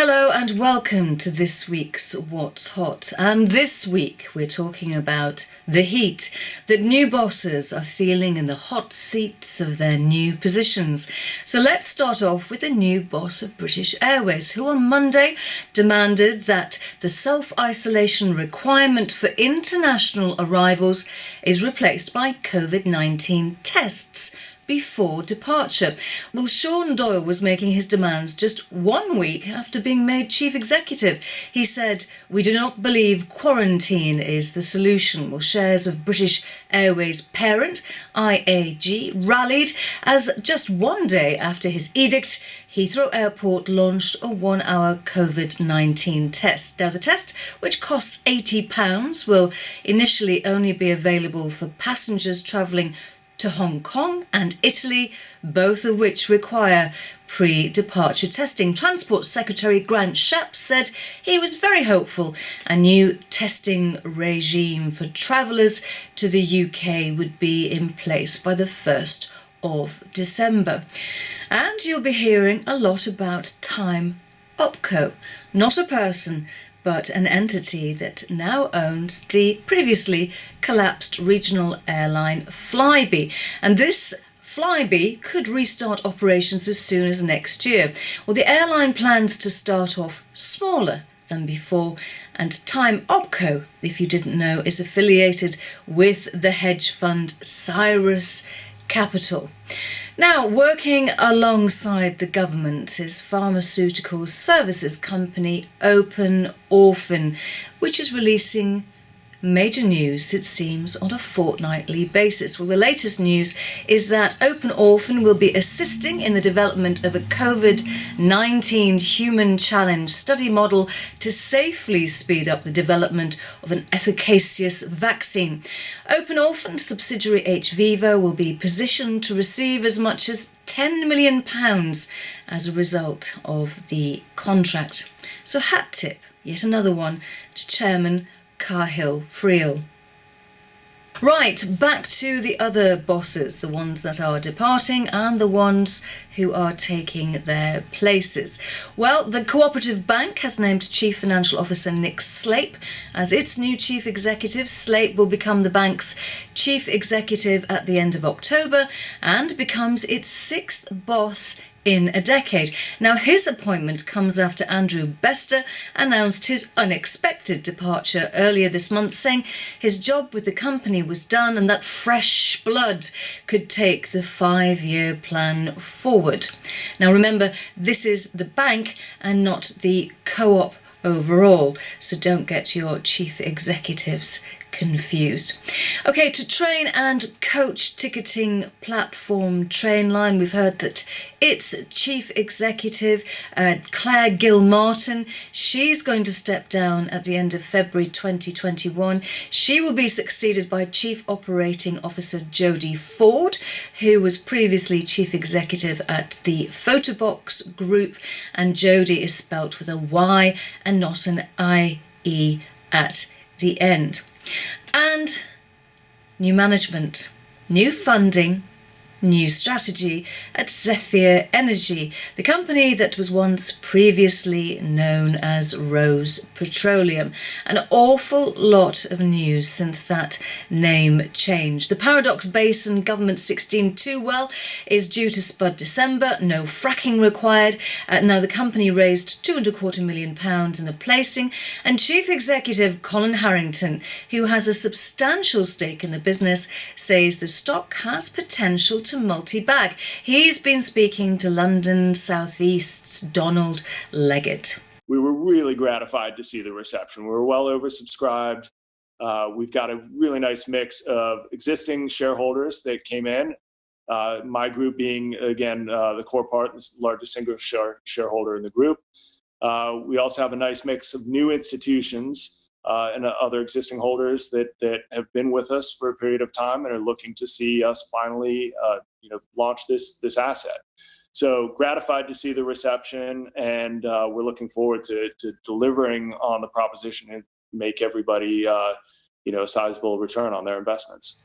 Hello and welcome to this week's What's Hot. And this week we're talking about the heat that new bosses are feeling in the hot seats of their new positions. So let's start off with the new boss of British Airways, who on Monday demanded that the self-isolation requirement for international arrivals is replaced by COVID-19 tests before departure. Well, Sean Doyle was making his demands just 1 week after being made chief executive. He said, "We do not believe quarantine is the solution." Well, shares of British Airways parent, IAG, rallied as just 1 day after his edict, Heathrow Airport launched a 1-hour COVID-19 test. Now, the test, which costs £80, will initially only be available for passengers travelling to Hong Kong and Italy, both of which require pre-departure testing. Transport Secretary Grant Shapps said he was very hopeful a new testing regime for travellers to the UK would be in place by the 1st of December. And you'll be hearing a lot about Time Opco, not a person, but an entity that now owns the previously collapsed regional airline Flybe. And this Flybe could restart operations as soon as next year. Well, the airline plans to start off smaller than before, and Time Opco, if you didn't know, is affiliated with the hedge fund Cyrus Capital. Now, working alongside the government is pharmaceutical services company Orphan, which is releasing major news, it seems, on a fortnightly basis. Well, the latest news is that Orphan will be assisting in the development of a COVID-19 human challenge study model to safely speed up the development of an efficacious vaccine. Orphan subsidiary hVivo will be positioned to receive as much as £10 million as a result of the contract. So hat tip, yet another one, to Chairman Cahill Friel. Right, back to the other bosses, the ones that are departing and the ones who are taking their places. Well, the Cooperative Bank has named Chief Financial Officer Nick Slape as its new chief executive. Slape will become the bank's chief executive at the end of October and becomes its 6th boss in a decade. Now, his appointment comes after Andrew Bester announced his unexpected departure earlier this month, saying his job with the company was done and that fresh blood could take the 5-year plan forward. Now, remember, this is the bank and not the co-op overall, so don't get your chief executives confused. Okay, to train and coach ticketing platform Trainline, we've heard that its chief executive, Claire Gilmartin, she's going to step down at the end of February 2021. She will be succeeded by Chief Operating Officer Jodie Ford, who was previously chief executive at the Photobox Group, and Jodie is spelt with a Y and not an IE at the end. And new management, new funding, new strategy at Zephyr Energy, the company that was once previously known as Rose Petroleum. An awful lot of news since that name change. The Paradox Basin Government 16.2 well is due to spud December, no fracking required. Now the company raised £2.25 million in a placing, and Chief Executive Colin Harrington, who has a substantial stake in the business, says the stock has potential to multi-bag. He's been speaking to London South East's Donald Leggett. We were really gratified to see the reception. We were well oversubscribed. We've got a really nice mix of existing shareholders that came in, my group being, again, the core part, the largest single shareholder in the group. We also have a nice mix of new institutions and other existing holders that have been with us for a period of time and are looking to see us finally launch this asset. So gratified to see the reception, and we're looking forward to delivering on the proposition and make everybody a sizable return on their investments.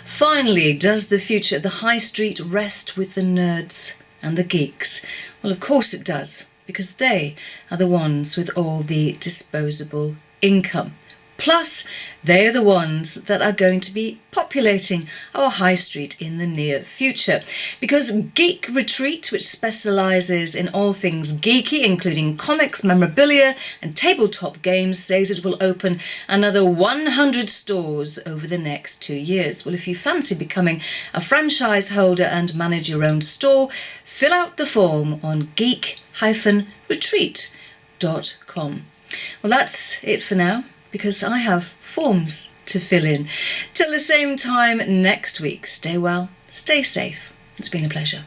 Finally, does the future of the high street rest with the nerds and the geeks? Well, of course it does. because they are the ones with all the disposable income. Plus, they are the ones that are going to be populating our high street in the near future. Because Geek Retreat, which specialises in all things geeky, including comics, memorabilia and tabletop games, says it will open another 100 stores over the next 2 years. Well, if you fancy becoming a franchise holder and manage your own store, fill out the form on geek-retreat.com. Well, that's it for now, because I have forms to fill in. Till the same time next week, stay well, stay safe. It's been a pleasure.